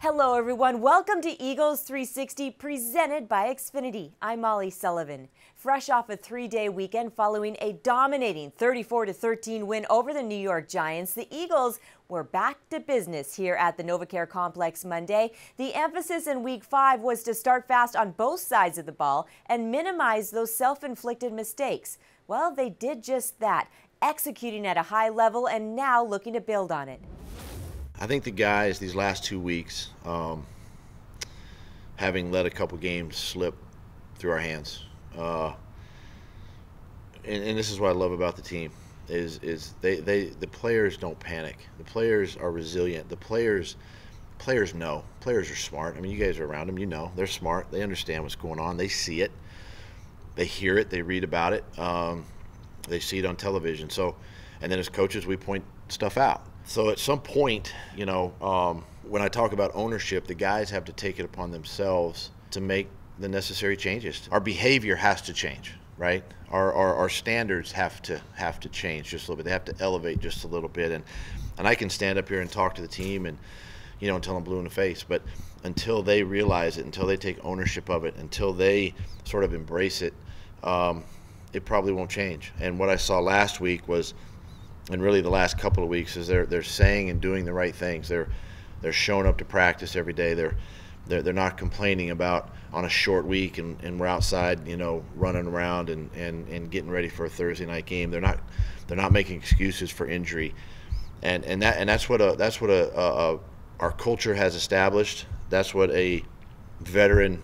Hello everyone, welcome to Eagles 360 presented by Xfinity. I'm Molly Sullivan. Fresh off a three-day weekend following a dominating 34-13 win over the New York Giants, the Eagles were back to business here at the NovaCare Complex Monday. The emphasis in Week 5 was to start fast on both sides of the ball and minimize those self-inflicted mistakes. Well, they did just that, executing at a high level and now looking to build on it. I think the guys these last 2 weeks, having let a couple games slip through our hands, and this is what I love about the team, is the players don't panic. The players are resilient. The players know. Players are smart. I mean, you guys are around them. You know they're smart. They understand what's going on. They see it. They hear it. They read about it. They see it on television. So, and then as coaches, we point stuff out. So at some point, you know, when I talk about ownership, the guys have to take it upon themselves to make the necessary changes. Our behavior has to change, right? Our standards have to change just a little bit. They have to elevate just a little bit. And I can stand up here and talk to the team and, you know, until I'm blue in the face. But until they realize it, until they take ownership of it, until they sort of embrace it, it probably won't change. And what I saw last week was, and really the last couple of weeks, is they're saying and doing the right things. They're showing up to practice every day. They're not complaining about on a short week and we're outside, you know, running around and getting ready for a Thursday night game. They're not making excuses for injury, and that's what our culture has established. That's what a veteran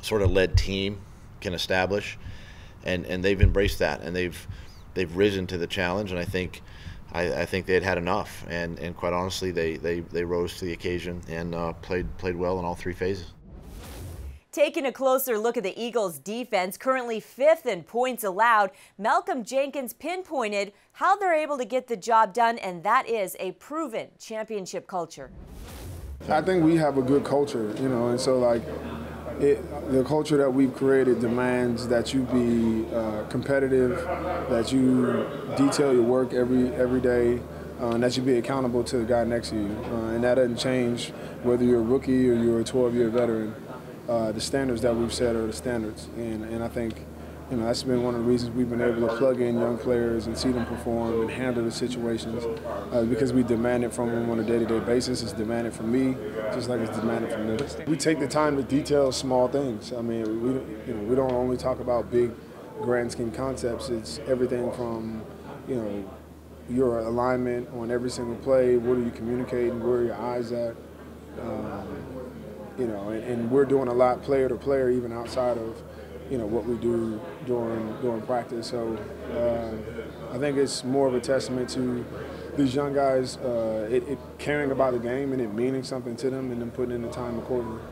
sort of led team can establish, and they've embraced that, and they've risen to the challenge, and I think they had enough, and quite honestly, they rose to the occasion and played well in all three phases. Taking a closer look at the Eagles' defense, currently 5th in points allowed, Malcolm Jenkins pinpointed how they're able to get the job done, and that is a proven championship culture. I think we have a good culture, you know, and so like the culture that we've created demands that you be competitive, that you detail your work every day, and that you be accountable to the guy next to you. And that doesn't change whether you're a rookie or you're a 12-year veteran. The standards that we've set are the standards, and I think, you know, that's been one of the reasons we've been able to plug in young players and see them perform and handle the situations, because we demand it from them on a day-to-day basis. It's demanded from me, just like it's demanded from them. We take the time to detail small things. I mean, we don't only talk about big, grand scheme concepts. It's everything from, you know, your alignment on every single play. What are you communicating? Where are your eyes at? You know, and we're doing a lot player to player, even outside of, you know, what we do during practice. So I think it's more of a testament to these young guys it caring about the game and it meaning something to them, and then putting in the time accordingly.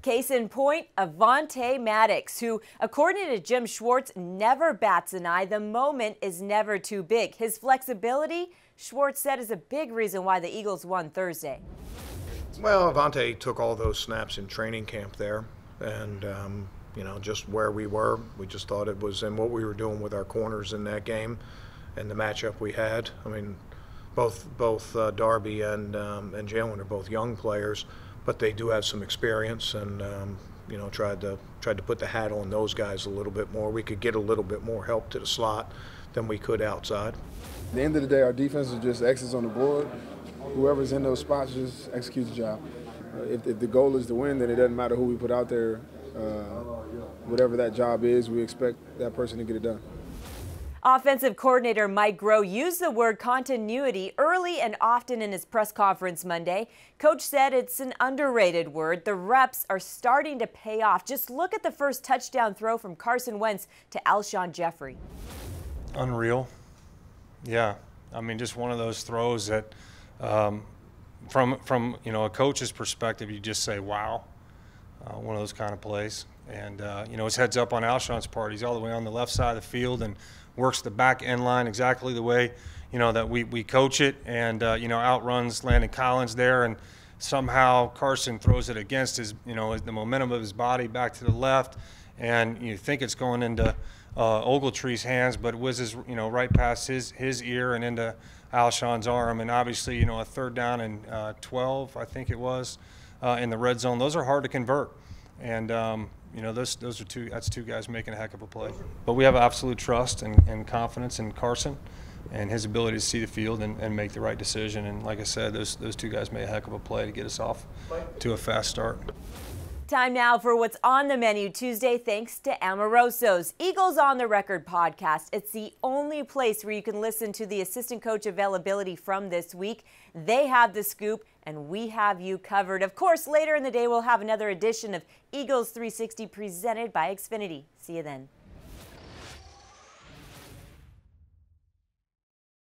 Case in point, Avonte Maddox, who, according to Jim Schwartz, never bats an eye. The moment is never too big. His flexibility, Schwartz said, is a big reason why the Eagles won Thursday. Well, Avonte took all those snaps in training camp there, and you know, just where we were, we just thought it was in what we were doing with our corners in that game and the matchup we had. I mean, both Darby and Jalen are both young players, but they do have some experience, and you know, tried to put the hat on those guys a little bit more. We could get a little bit more help to the slot than we could outside. At the end of the day, our defense is just X's on the board. Whoever's in those spots just executes the job. If the goal is to win, then it doesn't matter who we put out there. Whatever that job is, we expect that person to get it done. Offensive coordinator Mike Groh used the word continuity early and often in his press conference Monday. Coach said it's an underrated word. The reps are starting to pay off. Just look at the first touchdown throw from Carson Wentz to Alshon Jeffrey. Unreal. Yeah, I mean, just one of those throws that from you know, a coach's perspective, you just say, wow. One of those kind of plays. And, you know, his head's up on Alshon's part. He's all the way on the left side of the field and works the back end line exactly the way, you know, that we coach it, and, you know, outruns Landon Collins there. And somehow Carson throws it against his, you know, the momentum of his body back to the left. And you think it's going into Ogletree's hands, but whizzes, you know, right past his ear and into Alshon's arm. And obviously, you know, a 3rd down and 12, I think it was, in the red zone, those are hard to convert. And, you know, that's 2 guys making a heck of a play. But we have absolute trust and confidence in Carson and his ability to see the field and make the right decision. And like I said, those 2 guys made a heck of a play to get us off to a fast start. Time now for what's on the menu Tuesday, thanks to Amoroso's Eagles on the Record podcast. It's the only place where you can listen to the assistant coach availability from this week. They have the scoop, and we have you covered. Of course, later in the day, we'll have another edition of Eagles 360 presented by Xfinity. See you then.